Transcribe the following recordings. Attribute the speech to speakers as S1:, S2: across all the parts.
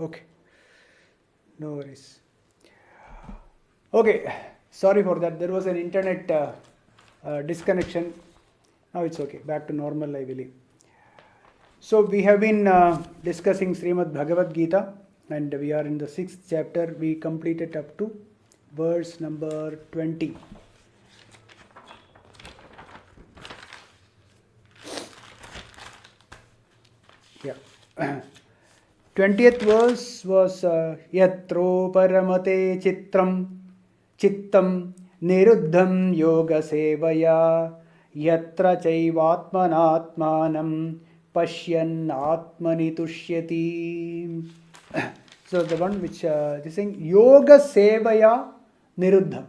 S1: Okay, no worries. Okay, sorry for that. There was an internet disconnection. Now it's okay. Back to normal, I believe. So we have been discussing Srimad Bhagavad Gita, and we are in the 6th chapter. We completed up to verse number 20. Yeah. 20th verse was Yatro Paramate Chittam Niruddham Yoga Sevaya Yatra Chaivatmanatmanam Pashyan Atmani Tushyati. So the one which is saying Yoga Sevaya Niruddham.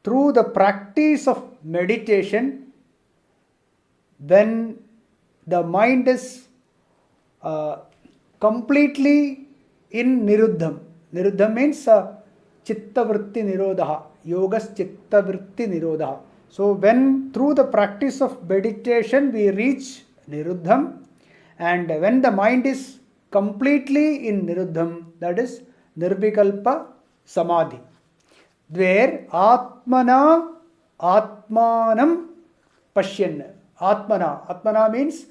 S1: Through the practice of meditation, when the mind is completely in Niruddham. Niruddham means Chitta Vritti Nirodha. Yogas Chitta Vritti Nirodha. So when through the practice of meditation we reach Niruddham, and when the mind is completely in Niruddham, that is Nirvikalpa Samadhi, where Atmanam Pashyan. Atmana means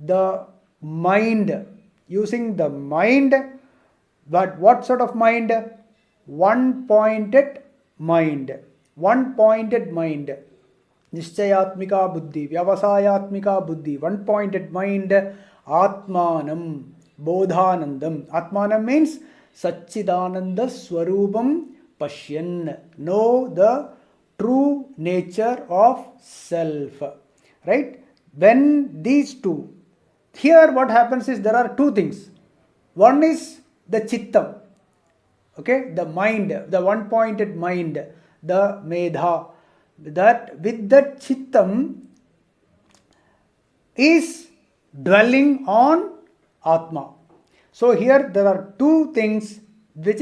S1: the mind, using the mind. But what sort of mind? One-pointed mind. One-pointed mind. Nishchayatmika buddhi, Vyavasayatmika buddhi. One-pointed mind. Atmanam, Bodhanandam. Atmanam means Satchidananda Swarupam Pashyan. Know the true nature of self. Right? When these two, here what happens is there are two things. One is the chittam, okay, the mind, the one-pointed mind, the medha, that with the chittam is dwelling on Atma. So here there are two things which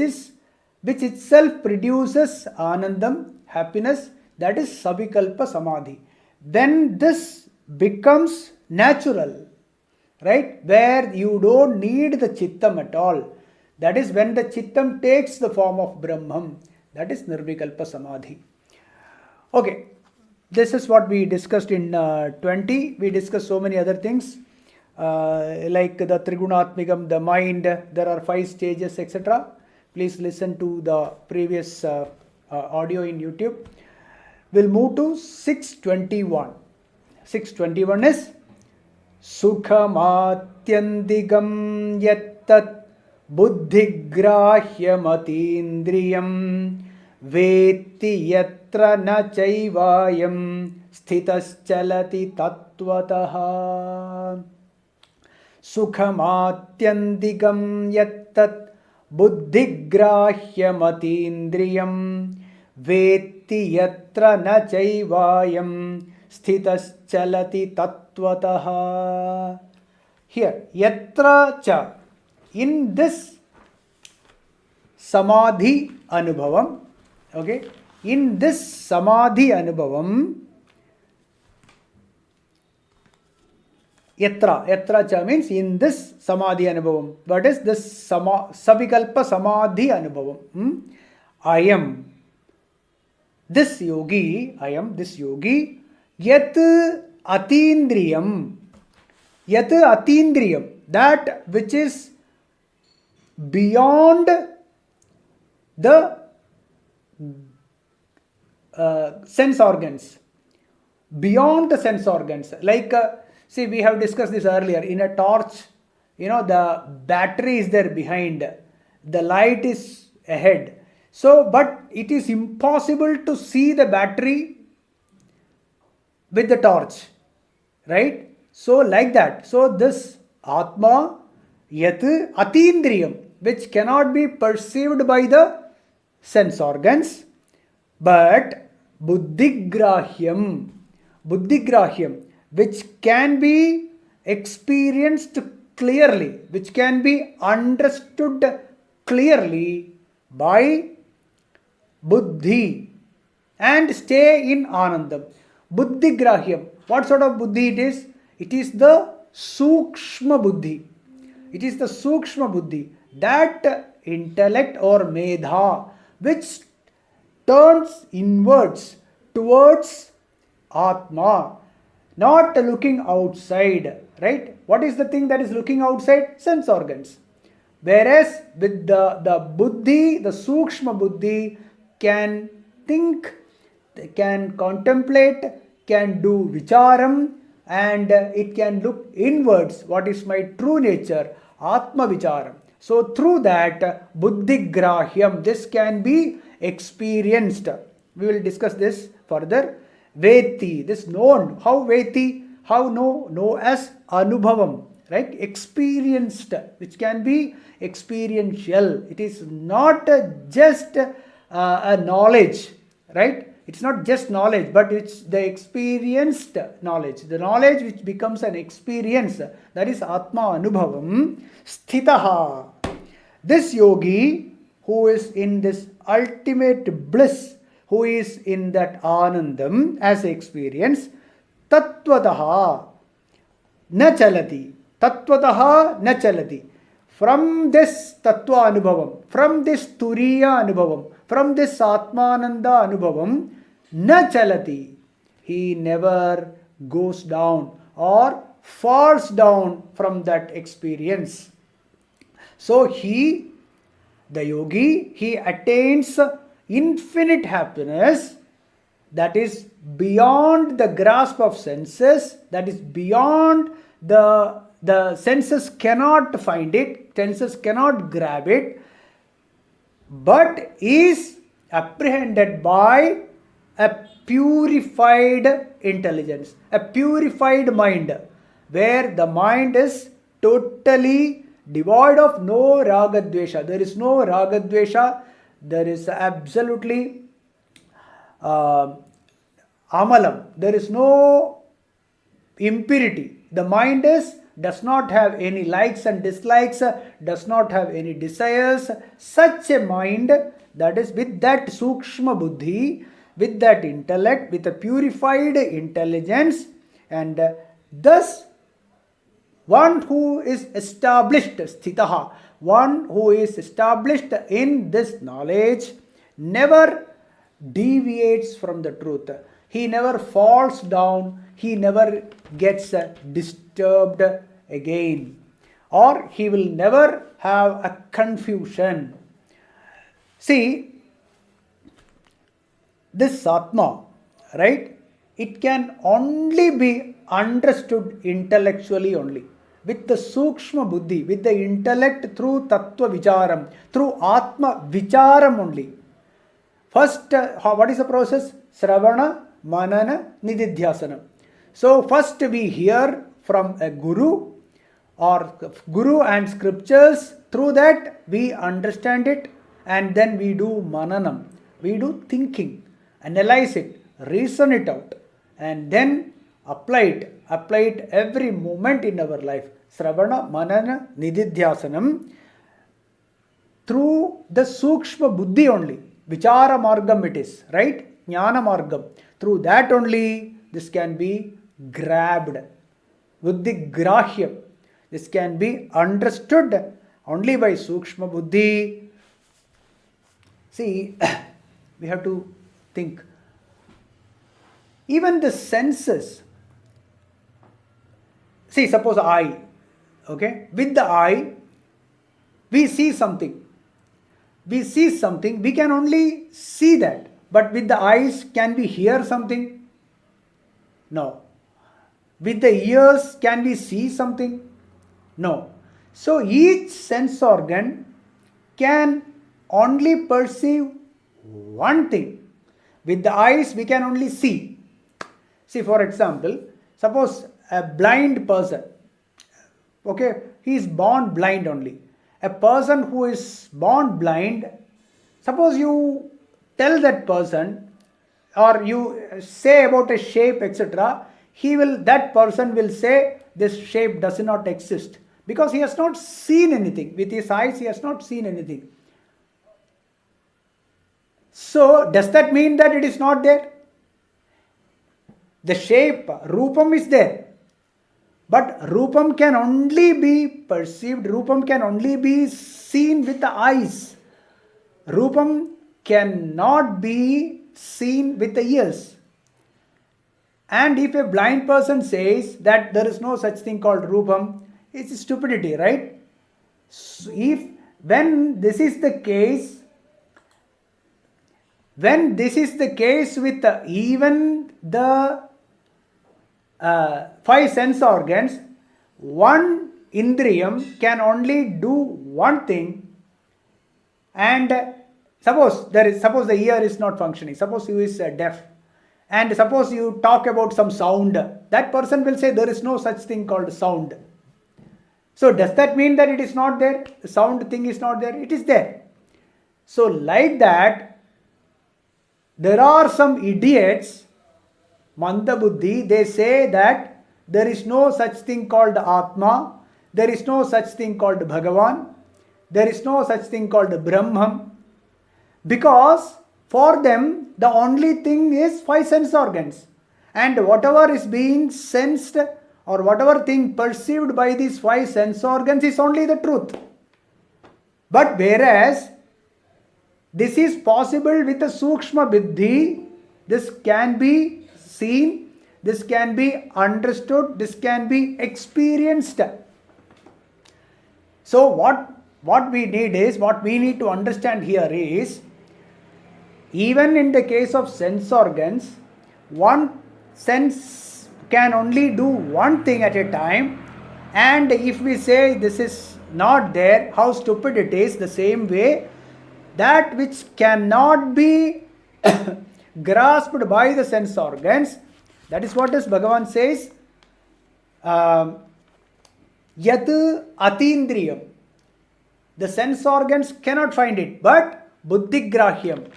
S1: itself produces Anandam, happiness, that is Savikalpa Samadhi. Then this becomes natural, right? Where you don't need the chittam at all. That is when the chittam takes the form of Brahman. That is Nirvikalpa Samadhi. Okay, this is what we discussed in 20. We discussed so many other things like the Trigunatmikam, the mind. There are 5 stages, etc. Please listen to the previous audio in YouTube. We'll move to 621. 621 is Sukhamatyandigam yattat buddhigrahyamatīndriyam vetti yatra na chaivayam sthitas-chalati tattvataha. Sukhamatyandigam yattat buddhigrahyamatīndriyam vetti yatra na chaivayam sthitas-chalati tattvataha. Here, yatra cha, in this samadhi anubhavam, okay, in this samadhi anubhavam, yatra cha means in this samadhi anubhavam. What is this savikalpa samadhi anubhavam? I am this yogi, yat atindriyam, that which is beyond the sense organs. Beyond the sense organs. Like, see, we have discussed this earlier. In a torch, the battery is there behind, the light is ahead. So, but it is impossible to see the battery with the torch, right? So, like that. So, this Atma, Yat Atindriyam, which cannot be perceived by the sense organs, but Buddhigrahyam, which can be experienced clearly, which can be understood clearly by Buddhi and stay in Anandam. Buddhigrahyam. What sort of Buddhi it is? It is the Sukshma Buddhi. It is the Sukshma Buddhi, that intellect or Medha, which turns inwards towards Atma, not looking outside, right? What is the thing that is looking outside? Sense organs. Whereas with the Buddhi, the Sukshma Buddhi can think, can contemplate, can do vicharam, and it can look inwards. What is my true nature? Atma vicharam. So through that, Buddhi grahyam, this can be experienced. We will discuss this further. Veti, this known. How veti? How know? Know as anubhavam, right? Experienced, which can be experiential. It is not just a knowledge, right? It's not just knowledge, but it's the experienced knowledge. The knowledge which becomes an experience. That is Atma Anubhavam. Sthitaha. This yogi who is in this ultimate bliss, who is in that Anandam as experience, Tattvataha na chalati. Tattvataha na chalati. From this Tattva Anubhavam, from this Turiya Anubhavam, from this Atmananda Anubhavam, na chalati. He never goes down or falls down from that experience. So he, the yogi, he attains infinite happiness that is beyond the grasp of senses, that is beyond the senses cannot find it, senses cannot grab it, but is apprehended by a purified intelligence, a purified mind, where the mind is totally devoid of no ragadvesha. There is no ragadvesha, there is absolutely amalam, there is no impurity. The mind does not have any likes and dislikes, does not have any desires. Such a mind, that is with that Sukshma Buddhi, with that intellect, with a purified intelligence, and thus one who is established, sthitaha, one who is established in this knowledge, never deviates from the truth. He never falls down, he never gets disturbed again, or he will never have a confusion. See, this Atma, right, it can only be understood intellectually only. With the Sukshma Buddhi, with the intellect through Tattva Vicharam, through Atma Vicharam only. First, what is the process? Sravana, Manana, Nididhyasana. So first we hear from a guru or guru and scriptures. Through that we understand it, and then we do mananam. We do thinking, analyze it, reason it out, and then apply it every moment in our life. Sravana, Manana, Nididhyasanam. Through the Sukshma Buddhi only. Vichara Margam it is, right? Jnana Margam. Through that only this can be grabbed. Buddhi Grahyam. This can be understood only by Sukshma Buddhi. See, we have to think. Even the senses. See, suppose eye. Okay? With the eye, we see something. We see something, we can only see that. But with the eyes, can we hear something? No. With the ears, can we see something? No. So each sense organ can only perceive one thing. With the eyes, we can only see. See, for example, suppose a blind person, okay, he is born blind only. A person who is born blind, suppose you tell that person or you say about a shape, etc., that person will say this shape does not exist, because he has not seen anything. With his eyes, he has not seen anything. So, does that mean that it is not there? The shape, rupam is there. But Rupam can only be perceived, Rupam can only be seen with the eyes. Rupam cannot be seen with the ears. And if a blind person says that there is no such thing called Rupam, it's stupidity, right? So when this is the case, with even the five sense organs, one indriyam can only do one thing. And suppose the ear is not functioning, suppose you is deaf, and suppose you talk about some sound, that person will say there is no such thing called sound. So does that mean that it is not there? The sound thing is not there? It is there. So like that, there are some idiots, Manda Buddhi, they say that there is no such thing called Atma, there is no such thing called Bhagavan, there is no such thing called Brahman, because for them the only thing is five sense organs, and whatever is being sensed or whatever thing perceived by these five sense organs is only the truth. But whereas this is possible with a Sukshma Buddhi, this can be seen, this can be understood, this can be experienced. So what we need to understand here is, even in the case of sense organs, one sense can only do one thing at a time, and if we say this is not there, how stupid it is. The same way, that which cannot be grasped by the sense organs, that is what is Bhagavan says, Yat Atindriyam. The sense organs cannot find it, but Buddhigrahyam.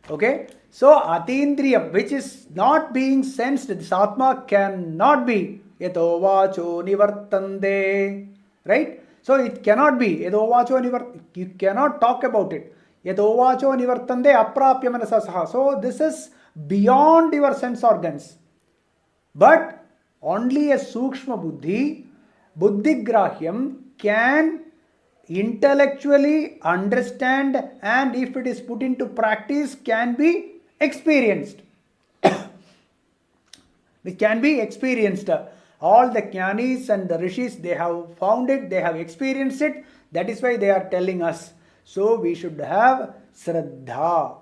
S1: Okay, so Atindriyam, which is not being sensed, this Atma cannot be Yato Vacho Nivartande. Right? So it cannot be Yato Vacho Nivartande. You cannot talk about it. Yato Vacho Nivartande Aprapya Manasasaha. So this is beyond your sense organs. But only a Sukshma Buddhi, Buddhigrahyam, can intellectually understand, and if it is put into practice, can be experienced. It can be experienced. All the jnanis and the rishis, they have found it, they have experienced it. That is why they are telling us. So we should have Shraddha.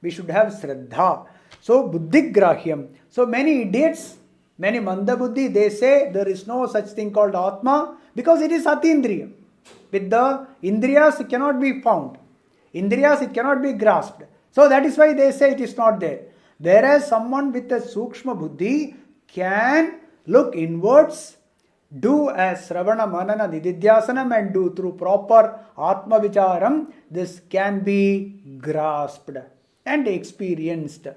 S1: We should have Shraddha. So Buddhigrahyam. So many idiots, many Manda Buddhi, they say there is no such thing called Atma because it is Atindriyam. With the Indriyas, it cannot be found. Indriyas, it cannot be grasped. So that is why they say it is not there. Whereas someone with a Sukshma Buddhi can look inwards, do as Sravana Manana Nididhyasanam, and do through proper Atma Vicharam, this can be grasped and experienced.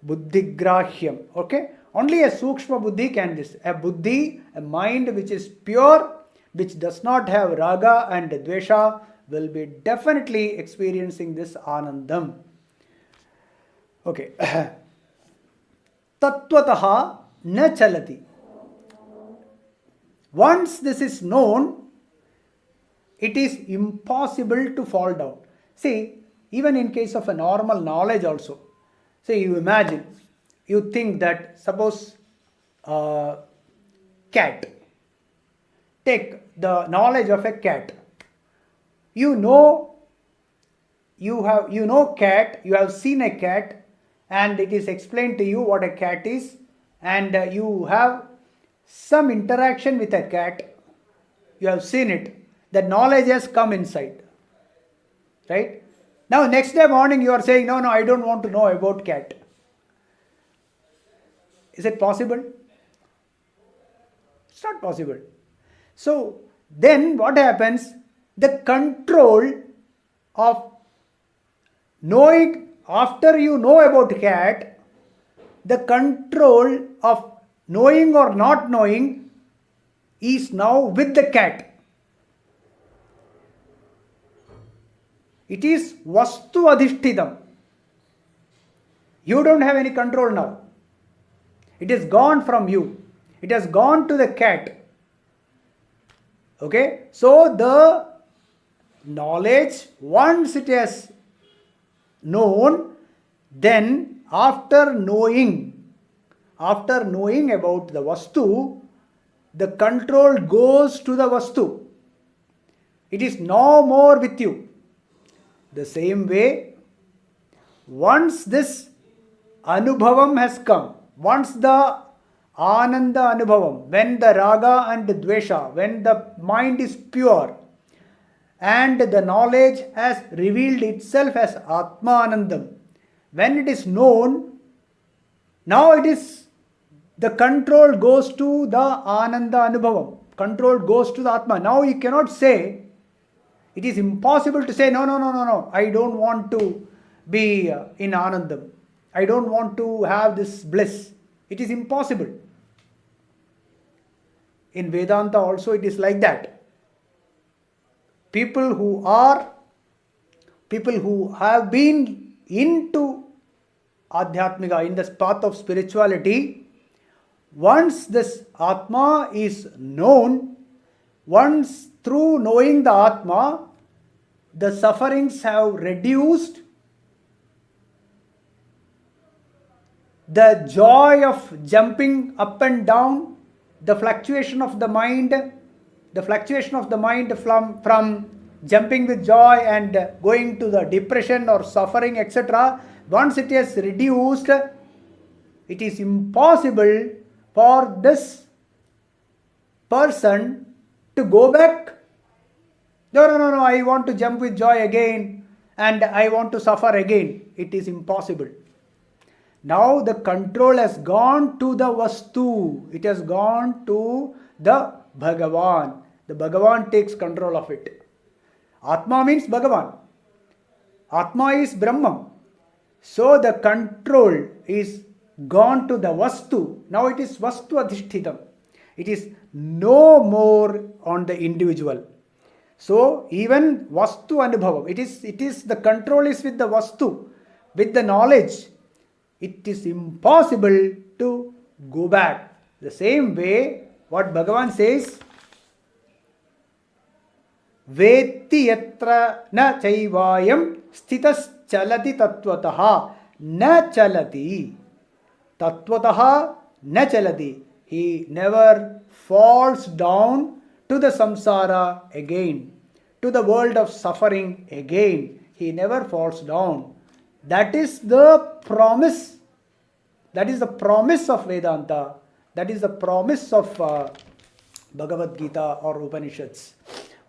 S1: Buddhigrahyam. Okay? Only a Sukshma Buddhi can this. A Buddhi, a mind which is pure, which does not have raga and dvesha, will be definitely experiencing this anandam. Okay. Tattvataha na chalati. Once this is known, it is impossible to fall down. See, even in case of a normal knowledge also. See, you imagine, you think that, suppose cat. Take the knowledge of a cat. You know cat, you have seen a cat, and it is explained to you what a cat is, and you have some interaction with a cat, you have seen it, that knowledge has come inside. Right? Now next day morning you are saying, no, I don't want to know about cat. Is it possible? It's not possible. So then what happens? The control of knowing, after you know about cat, the control of knowing or not knowing is now with the cat. It is vastu adhishthidam. You don't have any control now. It is gone from you. It has gone to the cat. Okay, so the knowledge, once it has known, then after knowing about the Vastu, the control goes to the Vastu. It is no more with you. The same way, once this Anubhavam has come, once the Ananda Anubhavam, when the Raga and the Dvesha, when the mind is pure and the knowledge has revealed itself as Atma Anandam, when it is known, now it is, the control goes to the Ananda Anubhavam. Control goes to the Atma. Now you cannot say, it is impossible to say, no, I don't want to be in Anandam. I don't want to have this bliss. It is impossible. In Vedanta also it is like that. People who have been into Adhyatmika, in the path of spirituality, once this Atma is known, once through knowing the Atma, the sufferings have reduced, the joy of jumping up and down, the fluctuation of the mind from jumping with joy and going to the depression or suffering, etc. Once it is reduced, it is impossible for this person to go back. No, I want to jump with joy again and I want to suffer again. It is impossible. Now the control has gone to the Vastu. It has gone to the Bhagavan. The Bhagavan takes control of it. Atma means Bhagavan. Atma is Brahman. So the control is gone to the Vastu. Now it is Vastu Adhishtitam. It is no more on the individual. So even Vastu Anubhavam, it is the control is with the Vastu, with the knowledge. It is impossible to go back. The same way, what Bhagavan says, Vetti yatra na chaivayam sthitas chalati tattvataha na chalati. Tattvataha na chalati. He never falls down to the samsara again, to the world of suffering again. He never falls down. That is the promise. That is the promise of Vedanta. That is the promise of Bhagavad Gita or Upanishads.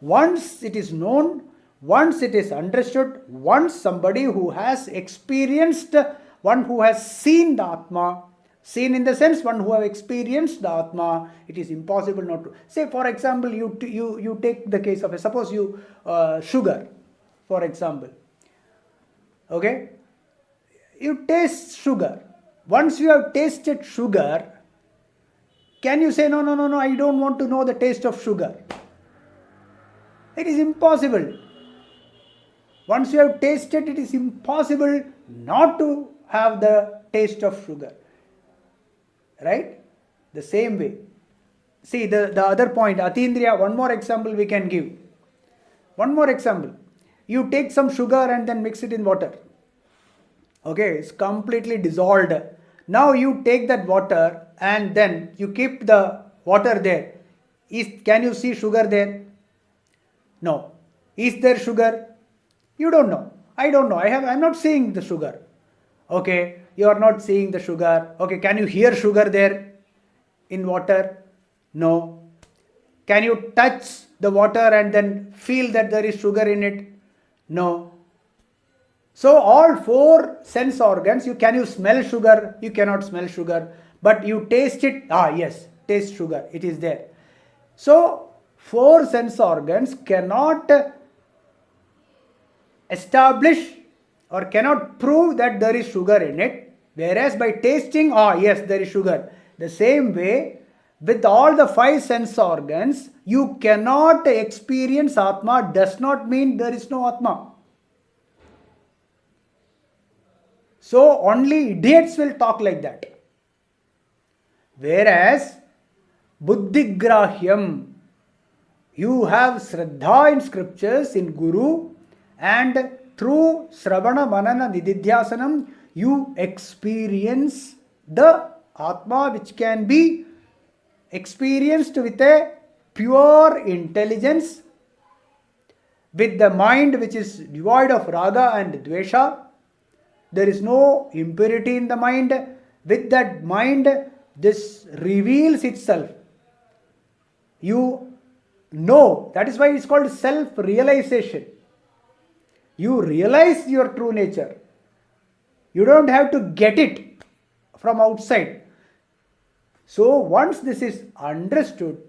S1: Once it is known, once it is understood, once somebody who has experienced, one who has seen the Atma, seen in the sense one who have experienced the Atma, it is impossible not to. Say for example, you take the case of, suppose you, sugar, for example. Okay? You taste sugar. Once you have tasted sugar, can you say, no, I don't want to know the taste of sugar? It is impossible. Once you have tasted, it is impossible not to have the taste of sugar. Right? The same way. See, the other point, Atindriya, one more example we can give. One more example. You take some sugar and then mix it in water. Okay, it's completely dissolved. Now you take that water and then you keep the water there. Can you see sugar there? No. Is there sugar? You don't know. I don't know. I'm not seeing the sugar. Okay, you are not seeing the sugar. Okay, can you hear sugar there in water? No. Can you touch the water and then feel that there is sugar in it? No. So all four sense organs, can you smell sugar? You cannot smell sugar. But you taste it. Yes, taste sugar. It is there. So four sense organs cannot establish or cannot prove that there is sugar in it. Whereas by tasting, yes, there is sugar. The same way, with all the five sense organs, you cannot experience Atma does not mean there is no Atma. So only idiots will talk like that. Whereas buddhigrahyam. You have Shraddha in scriptures, in Guru, and through Sravana Manana Nididhyasanam, you experience the Atma, which can be experienced with a pure intelligence, with the mind which is devoid of raga and dvesha. There is no impurity in the mind. With that mind, this reveals itself. You know, that is why it's called self-realization. You realize your true nature. You don't have to get it from outside. So once this is understood,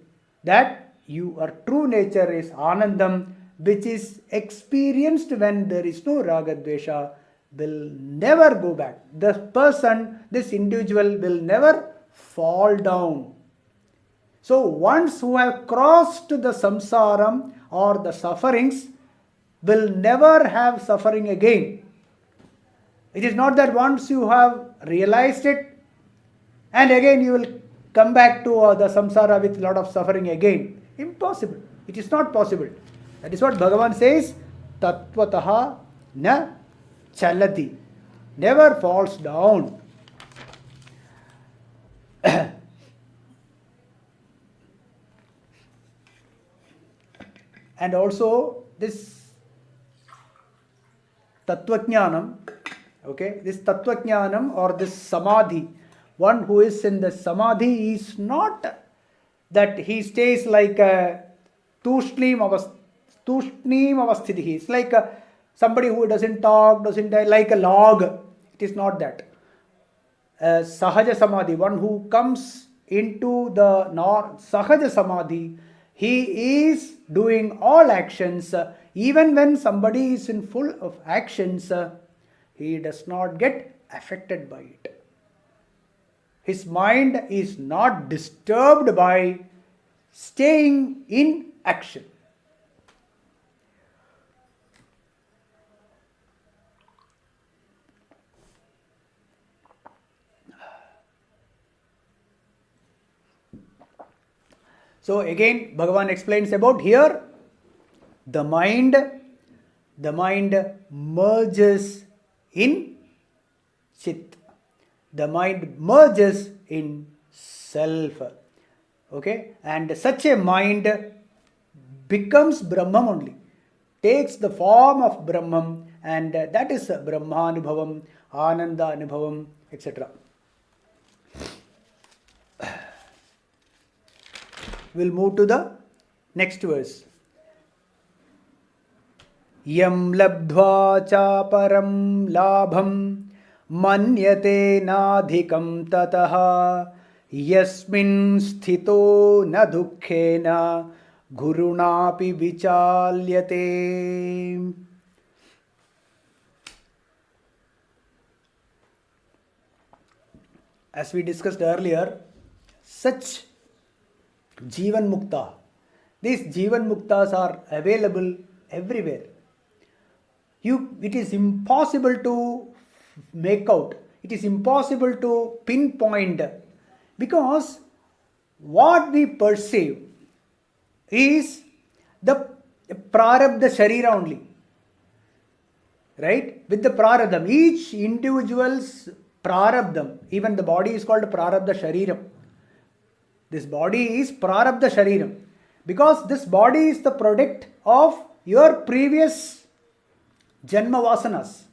S1: that your true nature is Anandam, which is experienced when there is no Raga Dvesha, will never go back. The person, this individual will never fall down. So once who have crossed the samsaram or the sufferings will never have suffering again. It is not that once you have realized it and again you will come back to the samsara with lot of suffering again. Impossible. It is not possible. That is what Bhagavan says, Tattvataha na chalati. Never falls down. And also this Tattvajnanam, okay, this Tattvajnanam or this Samadhi, one who is in the Samadhi is not that he stays like a Tushnim avasthiti. It's like somebody who doesn't talk, doesn't like a log. It is not that. Sahaja Samadhi, one who comes into the Sahaja Samadhi, he is doing all actions. Even when somebody is in full of actions, he does not get affected by it. His mind is not disturbed by staying in action. So again, Bhagavan explains about here, the mind merges in Chit. The mind merges in self. Okay, and such a mind becomes Brahman only, takes the form of Brahman, and that is Brahmanubhavam, Ananda Anubhavam, etc. We'll move to the next verse. Yam labdhva cha param labham manyate nadhikam tataha yasmin sthito na dukkhena gurunapi vichalyate. As we discussed earlier, such Jivan Mukta. These Jivan Muktas are available everywhere. It is impossible to make out. It is impossible to pinpoint, because what we perceive is the prarabdha sharira only. Right? With the prarabdham, each individual's prarabdham, even the body is called prarabdha shariram. This body is prarabdha shariram, because this body is the product of your previous janma vasanas.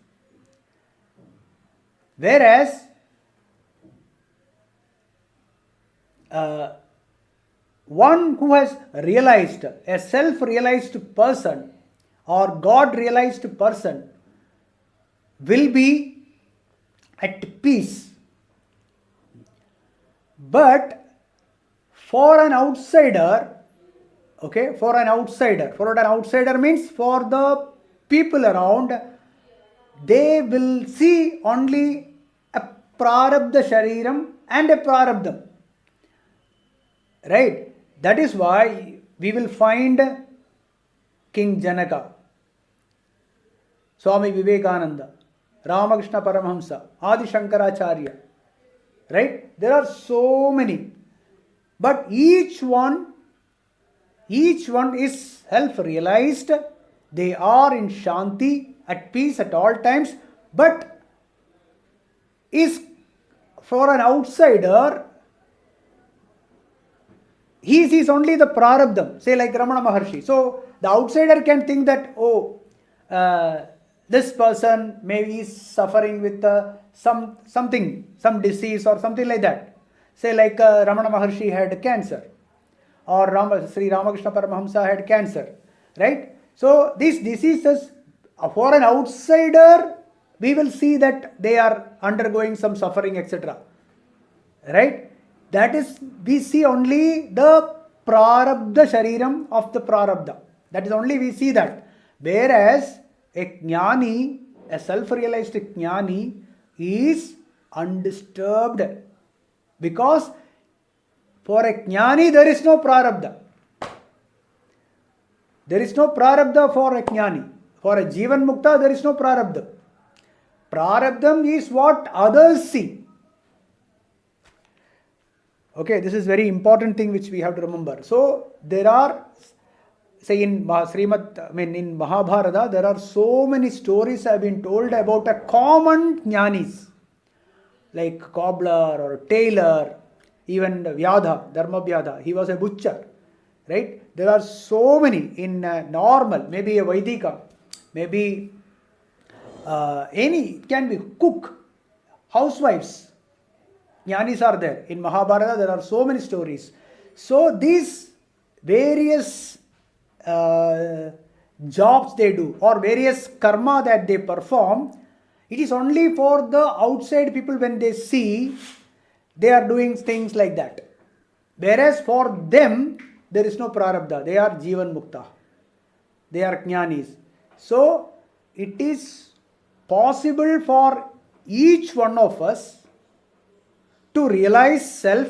S1: Whereas one who has realized, a self-realized person or God-realized person will be at peace. But for an outsider, okay, for an outsider means for the people around, they will see only a prarabdha shariram and a prarabdham. Right? That is why we will find King Janaka, Swami Vivekananda, Ramakrishna Paramahamsa, Adi Shankaracharya. Right? There are so many. But each one is self-realized. They are in Shanti, at peace at all times. But is for an outsider, he sees only the prarabdham, say like Ramana Maharshi. So the outsider can think that, oh, this person maybe is suffering with some disease or something like that. Say like Ramana Maharshi had cancer, or Sri Ramakrishna Paramahamsa had cancer, right? So these diseases, for an outsider, we will see that they are undergoing some suffering, etc. Right? That is, we see only the prarabdha shariram of the prarabdha. That is only we see that. Whereas a jnani, a self-realized jnani, is undisturbed. Because for a jnani there is no prarabdha. There is no prarabdha for a jnani. For a jivan mukta there is no prarabdha. Prarabdham is what others see. Okay, this is very important thing which we have to remember. So there are, say in in Mahabharata, there are so many stories have been told about a common jnanis, like cobbler or tailor, even Vyadha, Dharma Vyadha, he was a butcher, right? There are so many in normal, maybe a Vaidika, maybe any, it can be cook, housewives. Jnanis are there. In Mahabharata, there are so many stories. So these various jobs they do, or various karma that they perform, it is only for the outside people when they see they are doing things like that. Whereas for them, there is no prarabdha. They are jivan mukta. They are jnanis. So it is possible for each one of us to realize self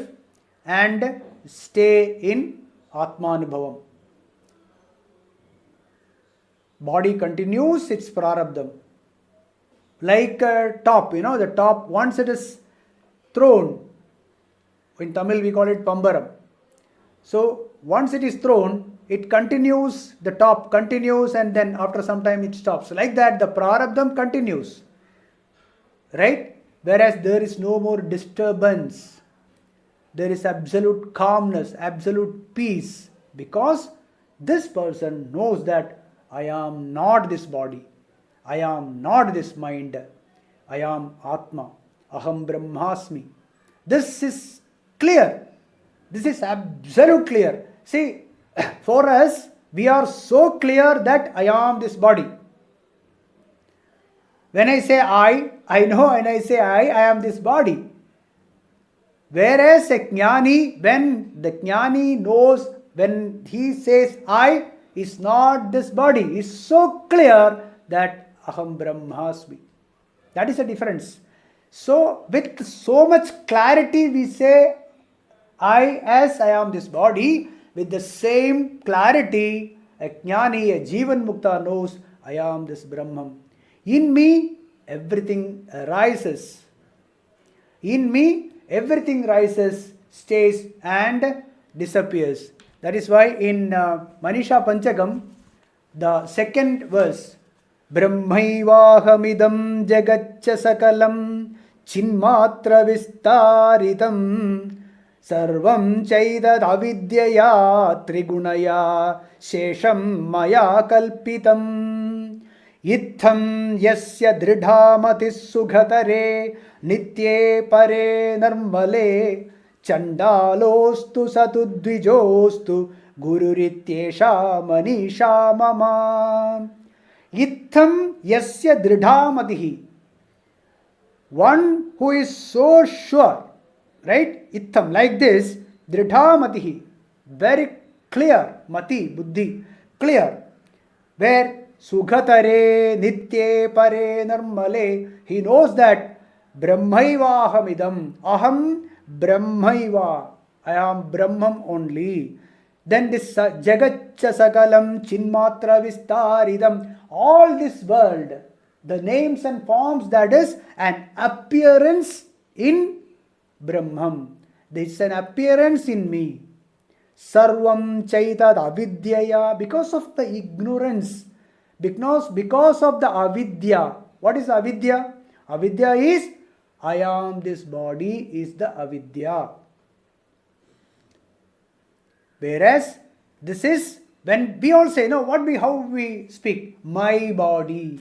S1: and stay in Atmanubhavam. Body continues its prarabdham. Like a top, the top, once it is thrown, in Tamil we call it Pambaram. So once it is thrown, it continues, the top continues, and then after some time it stops. Like that, the prarabdham continues. Right? Whereas there is no more disturbance. There is absolute calmness, absolute peace. Because this person knows that I am not this body. I am not this mind. I am Atma. Aham Brahmasmi. This is clear. This is absolute clear. See, for us, we are so clear that I am this body. When I say I know, when I say I am this body. Whereas a jnani, when the jnani knows, when he says I is not this body, is so clear that Aham Brahmasmi. That is the difference. So with so much clarity we say I as I am this body. With the same clarity, a jnani, a jivan mukta knows I am this Brahman. In me, everything arises. In me, everything rises, stays and disappears. That is why in Manisha Panchakam, the second verse, Brahmaivahamidam jagaccha sakalam chinmatra vistaritam sarvam chaidad avidyaya trigunaya shesham maya kalpitam Itham yasya dridhamatis sughatare nitye pare narmale chandalostu satudvijostu gururityesha manisha mama. Itham yasya dridhamatihi. One who is so sure, right? Itham, like this, dridhamatihi, very clear, mati, buddhi, clear, where Sughatare nitye pare narmale. He knows that Brahmaiva ahamidam. Aham Brahmaiva. I am Brahman only. Then this Jagaccha Sakalam Chinmatra Vistaridam. All this world, the names and forms, that is an appearance in Brahman. This is an appearance in me. Sarvam chaitad avidyaya, because of the ignorance, because of the avidya. What is avidya? Avidya is I am this body is the avidya. Whereas this is when we all say, no, how we speak? My body.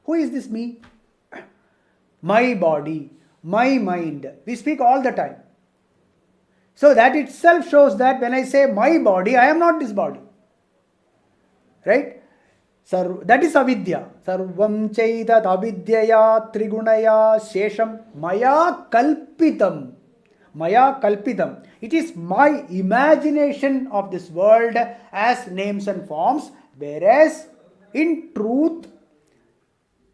S1: Who is this me? My body, my mind. We speak all the time. So that itself shows that when I say my body, I am not this body. Right? That is avidya. Sarvam chaitat avidyaya trigunaya shesham maya kalpitam. Maya kalpitam. It is my imagination of this world as names and forms, whereas in truth,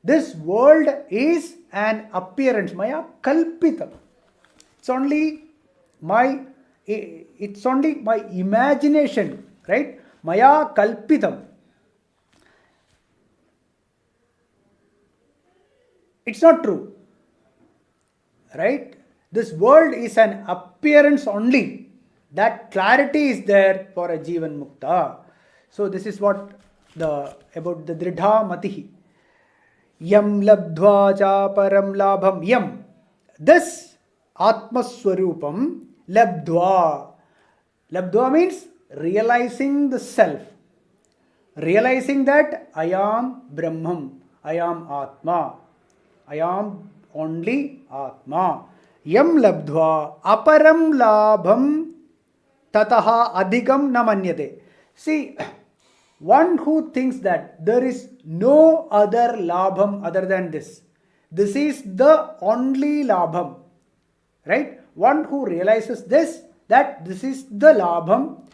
S1: this world is an appearance. Maya kalpitam. It's only my imagination, right? Maya kalpitam. It's not true, right? This world is an appearance only. That clarity is there for a Jivan Mukta. So this is what about the Dridha Matihi. Yam labdhva cha param labham. Yam. This Atmaswarupam labdhva. Labdhva means realizing the self. Realizing that I am Brahman. I am Atma. I am only Atma. Yam labdhva aparam labham tataha adhikam na manyate. See, one who thinks that there is no other labham other than this. This is the only labham. Right? One who realizes this, that this is the labham.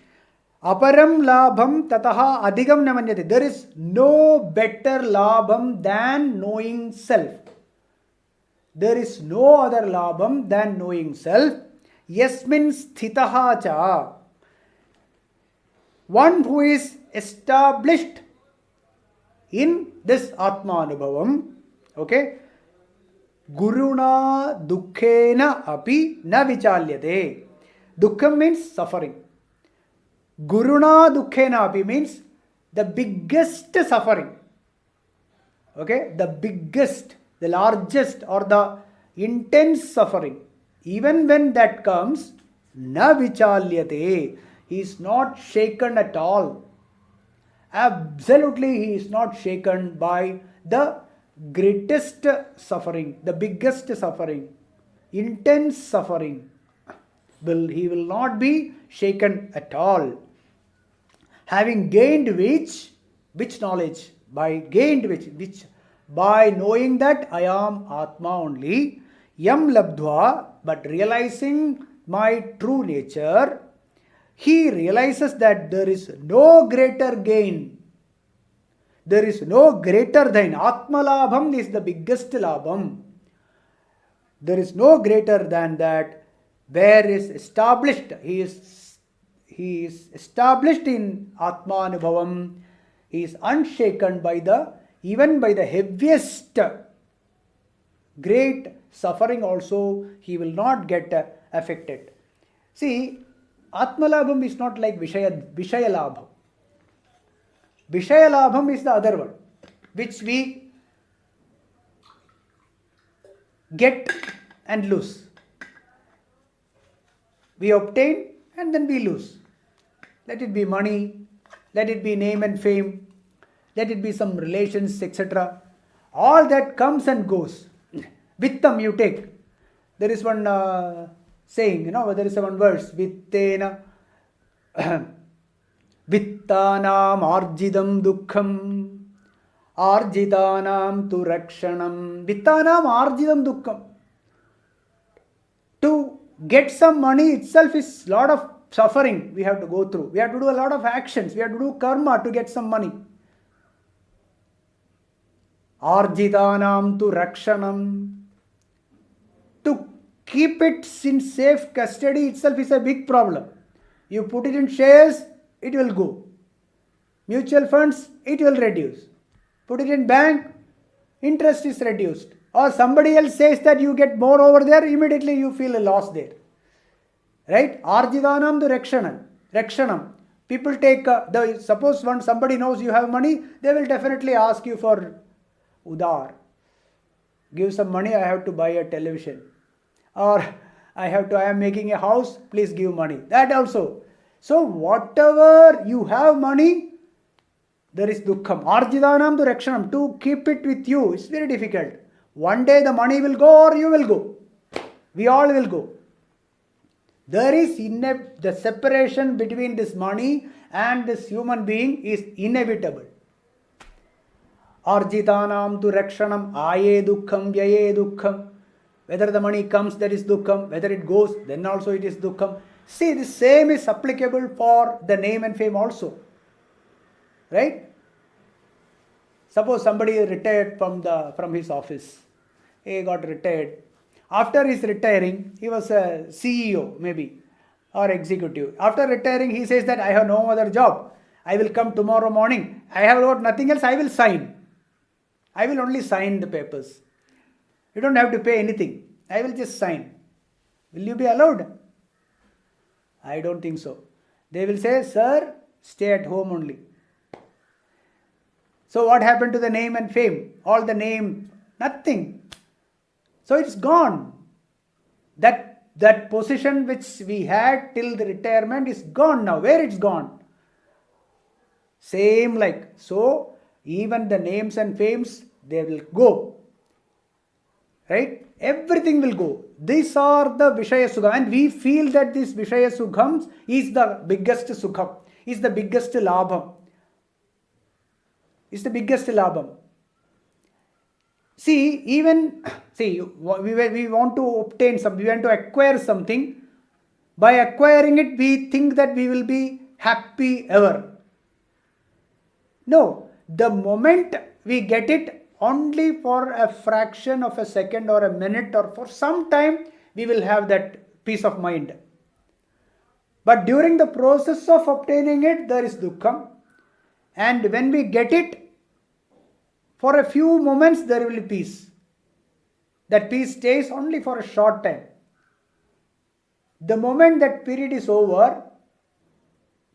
S1: Aparam labham tataha adhikam na manyate. There is no better labham than knowing self. There is no other labham than knowing self. Yasmin sthitaha cha. One who is established in this Atma Anubhavam, okay? Guruna dukkhena api na vichalyate. Dukkham means suffering. Guruna dukkhena api means the biggest suffering. Okay? The biggest, the largest or the intense suffering. Even when that comes, na vichalyate. He is not shaken at all. Absolutely, he is not shaken by the greatest suffering, the biggest suffering, intense suffering. He will not be shaken at all. Having gained which knowledge? By gained which? By knowing that I am Atma only. Yam labdhva, but realizing my true nature, he realizes that there is no greater gain. There is no greater than Atma Labham is the biggest Labham. There is no greater than that. Where is established? He is established in Atma Anubhavam. He is unshaken even by the heaviest great suffering also. He will not get affected. See, Atma Labham is not like Vishaya Labham. Vishaya Labham is the other one, which we get and lose. We obtain and then we lose. Let it be money, let it be name and fame, let it be some relations, etc. All that comes and goes. Vittam you take. There is one saying, there is one verse, Vittena Vittanam arjidam dukkham arjidanam tu rakshanam. Vittanam arjidam dukkham. To get some money itself is a lot of suffering we have to go through. We have to do a lot of actions. We have to do karma to get some money. Arjidanam tu rakshanam. To keep it in safe custody itself is a big problem. You put it in shares, it will go. Mutual funds, it will reduce. Put it in bank, interest is reduced. Or somebody else says that you get more over there, immediately you feel a loss there. Right? Arjidanam to Rakshanam. People take, suppose when somebody knows you have money, they will definitely ask you for udar. Give some money, I have to buy a television. Or I am making a house, please give money. That also. So whatever you have money, there is dukkham. Arjidanam to Rakshanam. To keep it with you, it's very difficult. One day the money will go or you will go. We all will go. There is the separation between this money and this human being is inevitable. Arjitanam tu rakshanam aye dukkham vyaye dukkham. Whether the money comes, there is dukkham. Whether it goes, then also it is dukkham. See, the same is applicable for the name and fame also. Right? Suppose somebody retired from his office. He got retired. After his retiring, he was a CEO maybe or executive. After retiring, he says that I have no other job. I will come tomorrow morning. I have got nothing else. I will sign. I will only sign the papers. You don't have to pay anything. I will just sign. Will you be allowed? I don't think so. They will say, sir, stay at home only. So what happened to the name and fame? All the name, nothing. So it's gone. That position which we had till the retirement is gone now. Where it's gone? Same like. So even the names and fames, they will go. Right? Everything will go. These are the Vishaya Sukham. And we feel that this Vishaya Sukham is the biggest Sukham. Is the biggest Labham. Is the biggest Labham. We want to obtain something, we want to acquire something. By acquiring it, we think that we will be happy ever. No, the moment we get it, only for a fraction of a second or a minute or for some time, we will have that peace of mind. But during the process of obtaining it, there is dukkham. And when we get it, for a few moments there will be peace. That peace stays only for a short time. The moment that period is over,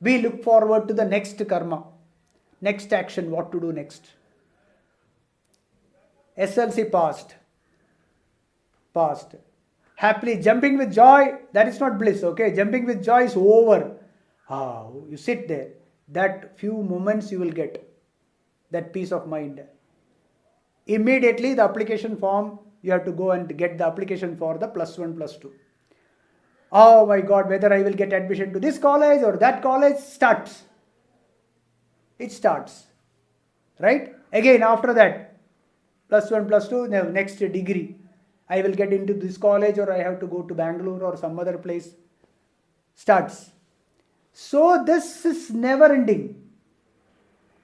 S1: we look forward to the next karma, next action, what to do next. SLC passed. Happily jumping with joy, that is not bliss, okay? Jumping with joy is over. You sit there. That few moments you will get that peace of mind. Immediately the application form, you have to go and get the application for the +1, +2. Oh my God, whether I will get admission to this college or that college starts. It starts. Right? Again, after that, +1, +2, next degree. I will get into this college or I have to go to Bangalore or some other place. Starts. So this is never ending.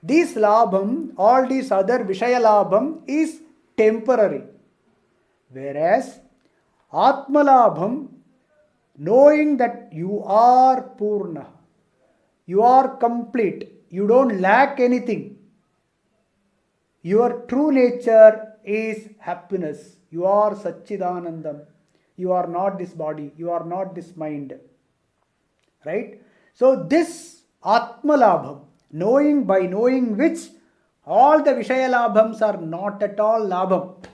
S1: This labham, all these other Vishaya labham is temporary. Whereas Atma labham, knowing that you are Purna, you are complete, you don't lack anything. Your true nature is happiness. You are Satchidanandam. You are not this body. You are not this mind. Right? So this Atma labham, by knowing which all the Vishaya labhams are not at all labham.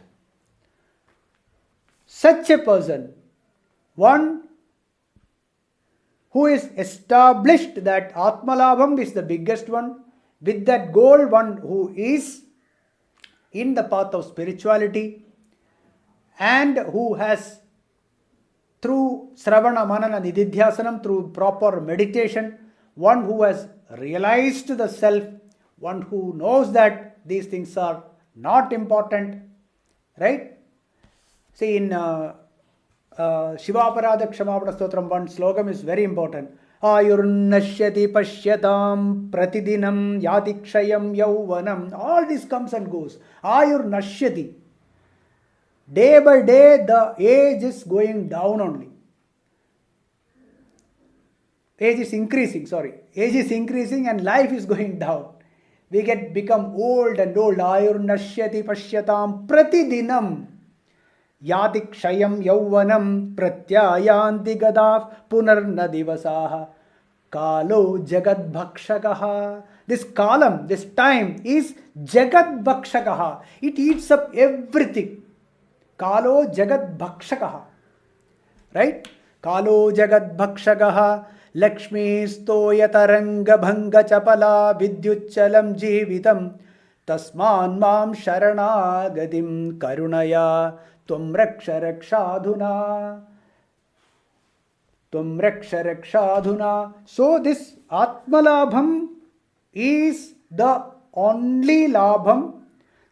S1: Such a person, one who is established that Atma labham is the biggest one, with that goal, one who is in the path of spirituality and who has through Sravana, Manana, Nididhyasanam, through proper meditation, one who has realized the self, one who knows that these things are not important, right? See, in Shivaparada Kshamapana Stotram, one slogam is very important. Ayurnashyati Pashyatam Pratidinam Yatikshayam Yauvanam. All this comes and goes. Ayurnashyati. Day by day, the age is going down only. Age is increasing and life is going down. We become old and old. Ayurnashyati Pashyatam Pratidinam याति क्षयं यौवनं प्रत्यायान्ति गदाः पुनर्न दिवसाः कालो जगद्भक्षकः. This kalam, this time is jagadbhakshakaha. It eats up everything. Kalo jagadbhakshakaha. Right? Kalo jagadbhakshakaha. Lakshmi stoyataranga bhanga chapala vidyuchalam jivitam. Tasman mam sharanagadim karunaya tvam raksha rakshadhuna. Tvam raksha rakshadhuna. So this Atmalabham is the only labham,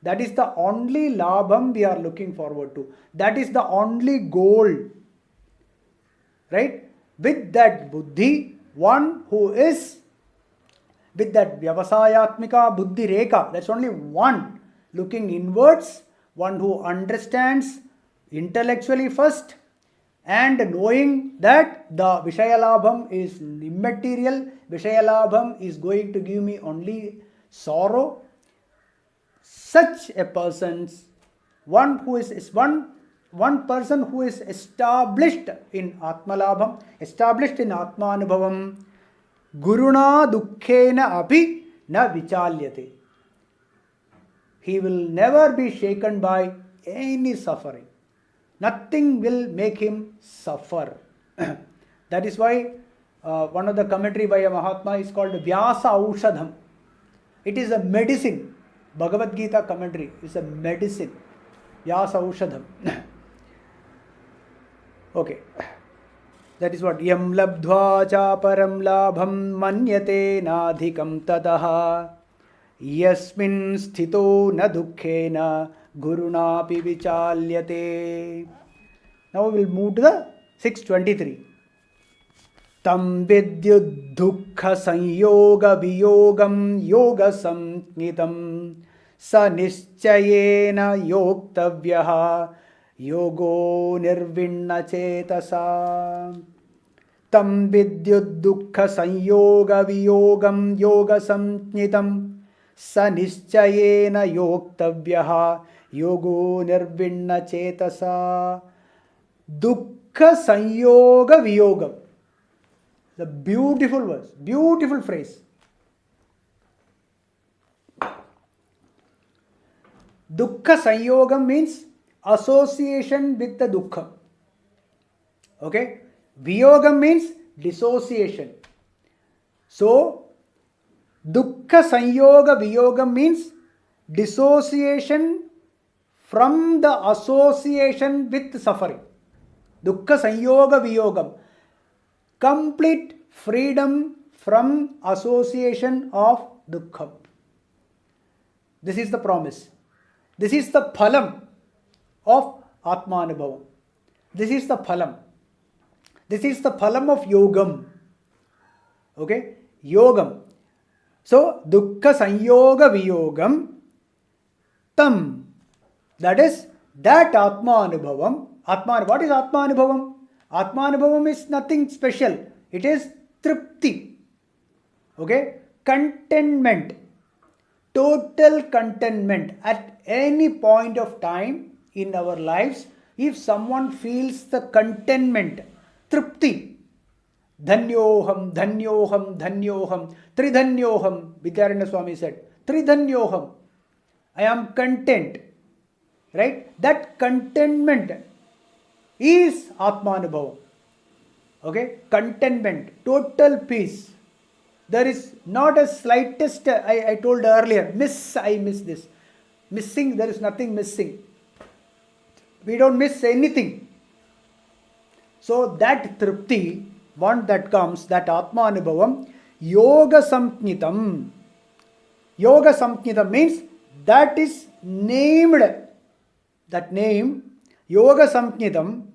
S1: that is the only labham we are looking forward to. That is the only goal. Right? With that buddhi, one who is with that vyavasayatmika buddhi rekha, that's only one looking inwards, one who understands intellectually first and knowing that the Vishayalabham is immaterial, Vishayalabham is going to give me only sorrow. Such a person's one person who is established in Atmalabham, established in Atmanubhavam, Guruna Dukkhena api na vichalyate. He will never be shaken by any suffering. Nothing will make him suffer. That is why one of the commentary by a Mahatma is called Vyasa Aushadham. It is a medicine. Bhagavad Gita commentary is a medicine. Vyasa Aushadham. Okay. That is what Yam labdhva cha param labham manyate nadhikam tadaha yasmin sthito na dukkhena guruna pi vichalyate. Now we will move to the 623. Tam vidyud dukkha sanyoga viyogam yoga samnitam sa nischayena yoktavyaha yogo nirvinna chetasa. Tam vidyud dukkha sanyoga viyogam yoga samnitam sa nischayena yoktavyaha yogo nirvinna chetasa. Dukkha sanyoga viyogam. The beautiful verse, beautiful phrase. Dukkha sanyogam means association with the dukkha. Okay? Viyogam means dissociation. So, dukkha sanyoga viyogam means dissociation from the association with suffering. Dukkha sanyoga viyogam. Complete freedom from association of dukkha. This is the promise. This is the phalam of Atmanubhavam. This is the phalam. This is the phalam of yogam. Okay? Yogam. So, dukkha sanyoga viyogam tam. That is, that Atmanubhavam. What is Atmanubhavam? Atmanubhavam is nothing special. It is tripti. Okay? Contentment. Total contentment. At any point of time in our lives, if someone feels the contentment, tripti, dhanyoham, dhanyoham, dhanyoham, tridhanyoham, Vidyaranya Swami said, tridhanyoham, I am content. Right? That contentment is Atmanubhavam. Okay? Contentment, total peace. There is not a slightest, I told earlier, I miss this. Missing, there is nothing missing. We don't miss anything. So that tripti, one that comes, that Atmanubhavam, yoga samknitam. Yoga samknitam means that is named. That name, yoga samknitam,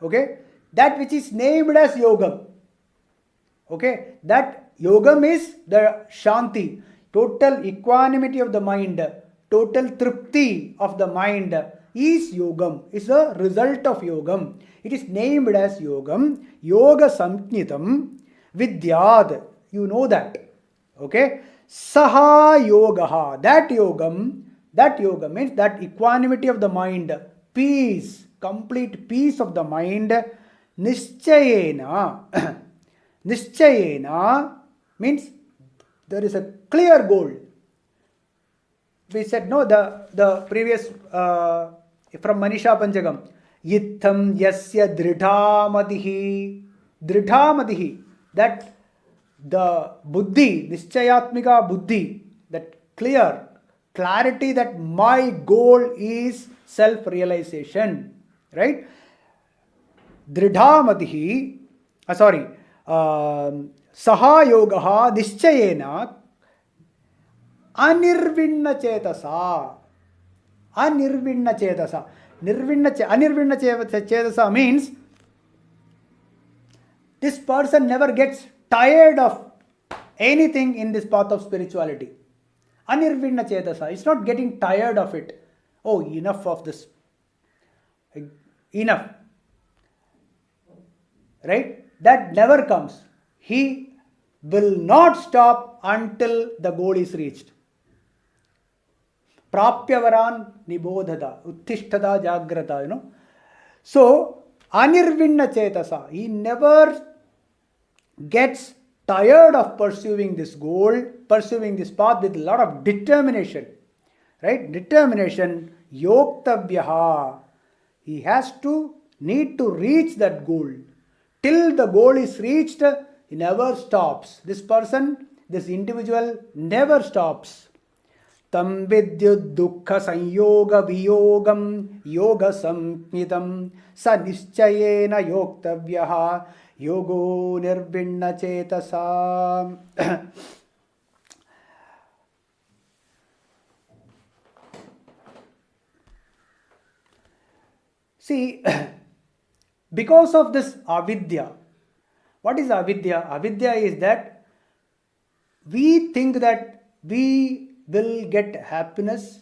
S1: okay, that which is named as yogam. Okay, that yogam is the shanti, total equanimity of the mind, total tripti of the mind is yogam, is a result of yogam. It is named as yogam, yoga samknitam vidyad. You know that. Okay, saha yogaha, that yoga means that equanimity of the mind, peace, complete peace of the mind. Nischayena. Nischayena means there is a clear goal. We said no, the previous from Manisha Panchagam. Yitham yasya dridhamadihi. Dridhamadihi. That the buddhi, nischayatmika buddhi, that clarity that my goal is self-realization. Right? Dridhamadihi. Saha yogaha nischayena anirvinna chetasa. Anirvinna chetasa. Anirvinna chetasa means this person never gets tired of anything in this path of spirituality. Anirvinna chetasa. It's not getting tired of it. Oh, enough of this. Enough. Right? That never comes. He will not stop until the goal is reached. Prapyavaran nibodhada, uttishthada jagrata, So, anirvinna chetasa, he never gets tired of pursuing this goal, pursuing this path with a lot of determination. Right? Determination, yoktavyaha. He has to need to reach that goal. Till the goal is reached, he never stops. This person, this individual never stops. Tam vidyud dukkha sanyoga viyogam yoga samhitam sa nischayena yoktavyaha yogo nirvinna chetasa. See, because of this avidya, what is avidya? Avidya is that we think that we will get happiness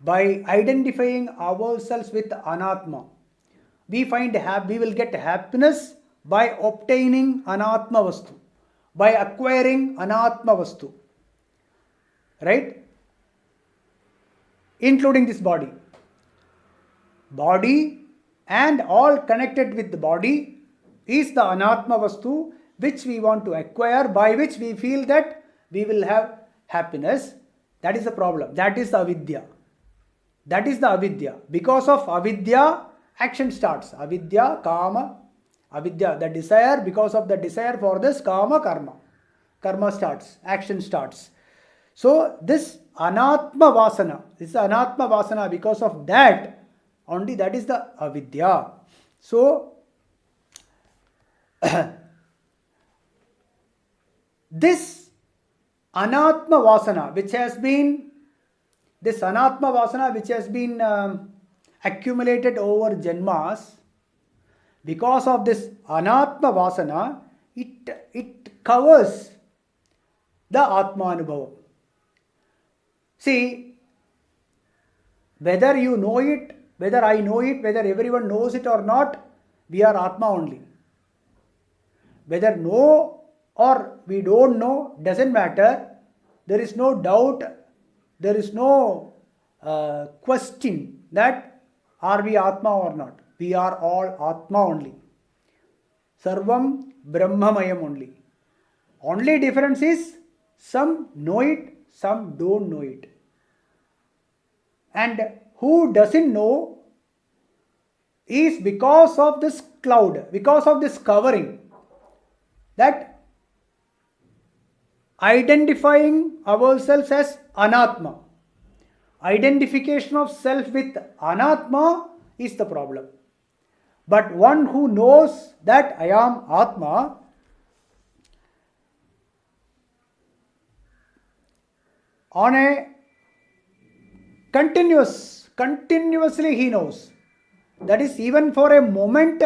S1: by identifying ourselves with anatma. We will get happiness by obtaining anatma vastu, by acquiring anatma vastu, right? Including this body. Body and all connected with the body is the anatma vastu which we want to acquire, by which we feel that we will have happiness. That is the problem. That is the avidya. That is the avidya. Because of avidya, action starts. Avidya, kama, avidya, the desire. Because of the desire for this, kama, karma. Karma starts. Action starts. So this anatma vasana, because of that, only that is the avidya. So, this anatma vasana which has been accumulated over janmas, because of this anatma vasana, it covers the atma anubhava. See, whether you know it, whether I know it, whether everyone knows it or not, we are atma only. Whether know or we don't know, doesn't matter. There is no doubt, there is no question that are we atma or not. We are all atma only. Sarvam brahmamayam only. Only difference is some know it, some don't know it. And who doesn't know is because of this cloud, because of this covering, that identifying ourselves as anatma. Identification of self with anatma is the problem. But one who knows that I am atma, on a continuously he knows. That is, even for a moment,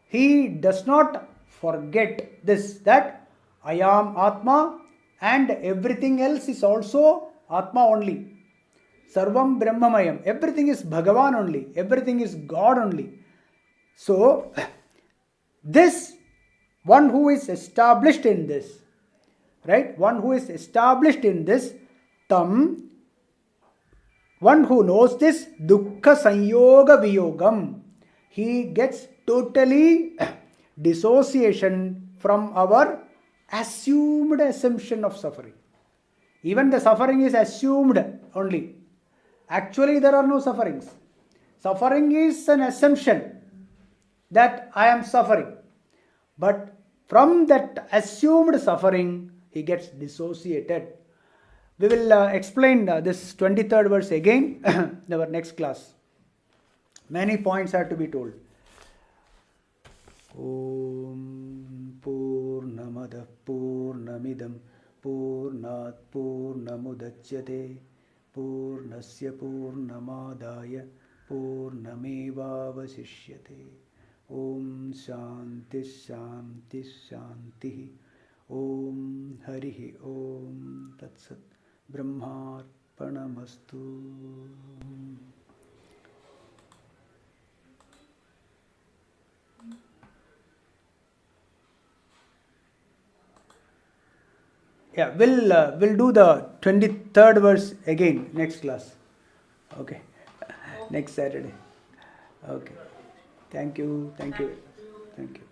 S1: he does not forget this, that I am Atma and everything else is also Atma only. Sarvam Brahmamayam. Everything is Bhagavan only. Everything is God only. So, this one who is established in this, right? One who is established in this, tam One who knows this, dukkha sanyoga viyogam, he gets totally dissociation from our assumed assumption of suffering. Even the suffering is assumed only. Actually, there are no sufferings. Suffering is an assumption that I am suffering. But from that assumed suffering, he gets dissociated. We will explain this 23rd verse again in our next class. Many points are to be told. Om Purnamada Purnamidam Purnat Purnamudachyate Purnasya Purnamadaya Purnamevavasishyate. Om Shanti Shanti Shanti. Om Harihi Om Tatsat Brahmarpanamastu. Yeah, we'll do the 23rd verse again next class. Okay. Next Saturday. Okay. Thank you. Thank you. Thank you.